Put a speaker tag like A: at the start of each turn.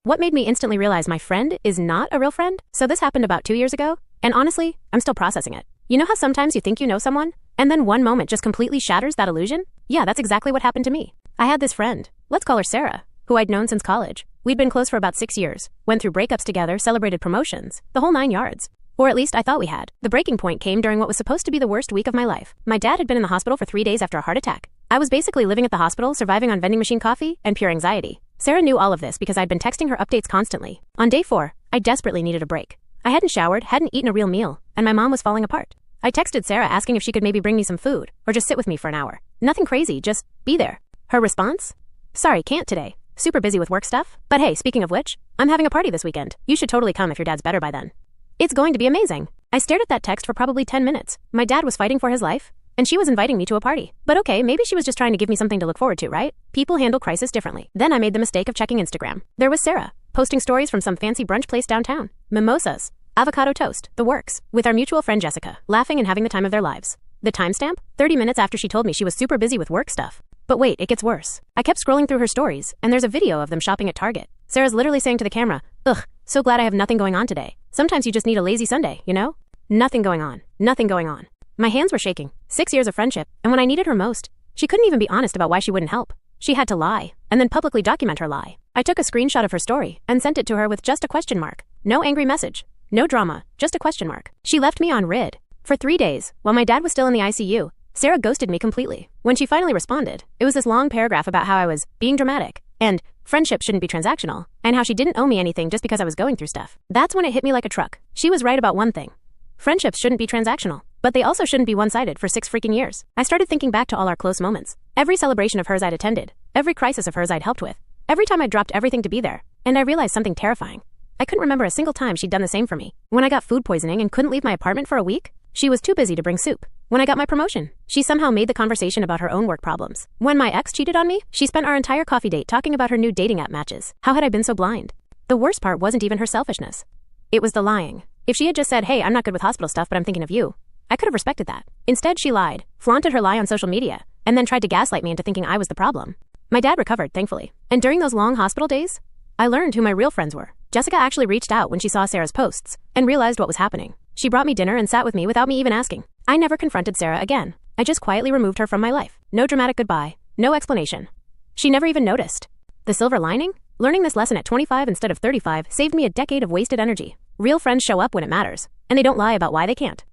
A: What made me instantly realize my friend is not a real friend? So this happened about 2 years ago, and honestly, I'm still processing it. You know how sometimes you think you know someone, and then one moment just completely shatters that illusion? Yeah, that's exactly what happened to me. I had this friend, let's call her Sarah, who I'd known since college. We'd been close for about 6 years, went through breakups together, celebrated promotions, the whole 9 yards. Or at least I thought we had. The breaking point came during what was supposed to be the worst week of my life. My dad had been in the hospital for 3 days after a heart attack. I was basically living at the hospital, surviving on vending machine coffee and pure anxiety. Sarah knew all of this because I'd been texting her updates constantly. On day 4, I desperately needed a break. I hadn't showered, hadn't eaten a real meal, and my mom was falling apart. I texted Sarah asking if she could maybe bring me some food, or just sit with me for an hour. Nothing crazy, just be there. Her response? Sorry, can't today. Super busy with work stuff. But hey, speaking of which, I'm having a party this weekend. You should totally come if your dad's better by then. It's going to be amazing. I stared at that text for probably 10 minutes. My dad was fighting for his life, and she was inviting me to a party. But okay, maybe she was just trying to give me something to look forward to, right? People handle crisis differently. Then I made the mistake of checking Instagram. There was Sarah, posting stories from some fancy brunch place downtown. Mimosas, avocado toast, the works, with our mutual friend Jessica, laughing and having the time of their lives. The timestamp? 30 minutes after she told me she was super busy with work stuff. But wait, it gets worse. I kept scrolling through her stories, and there's a video of them shopping at Target. Sarah's literally saying to the camera, "Ugh, so glad I have nothing going on today. Sometimes you just need a lazy Sunday, you know? Nothing going on. Nothing going on." My hands were shaking. 6 years of friendship, and when I needed her most, she couldn't even be honest about why she wouldn't help. She had to lie, and then publicly document her lie. I took a screenshot of her story and sent it to her with just a question mark. No angry message. No drama, just a question mark. She left me on rid. For 3 days, while my dad was still in the ICU, Sarah ghosted me completely. When she finally responded, it was this long paragraph about how I was being dramatic, and friendship shouldn't be transactional, and how she didn't owe me anything just because I was going through stuff. That's when it hit me like a truck. She was right about one thing. Friendships shouldn't be transactional, but they also shouldn't be one-sided for 6 freaking years. I started thinking back to all our close moments. Every celebration of hers I'd attended, every crisis of hers I'd helped with, every time I dropped everything to be there, and I realized something terrifying. I couldn't remember a single time she'd done the same for me. When I got food poisoning and couldn't leave my apartment for a week, she was too busy to bring soup. When I got my promotion, she somehow made the conversation about her own work problems. When my ex cheated on me, she spent our entire coffee date talking about her new dating app matches. How had I been so blind? The worst part wasn't even her selfishness. It was the lying. If she had just said, "Hey, I'm not good with hospital stuff, but I'm thinking of you," I could have respected that. Instead, she lied, flaunted her lie on social media, and then tried to gaslight me into thinking I was the problem. My dad recovered, thankfully. And during those long hospital days, I learned who my real friends were. Jessica actually reached out when she saw Sarah's posts and realized what was happening. She brought me dinner and sat with me without me even asking. I never confronted Sarah again. I just quietly removed her from my life. No dramatic goodbye. No explanation. She never even noticed. The silver lining? Learning this lesson at 25 instead of 35 saved me a decade of wasted energy. Real friends show up when it matters, and they don't lie about why they can't.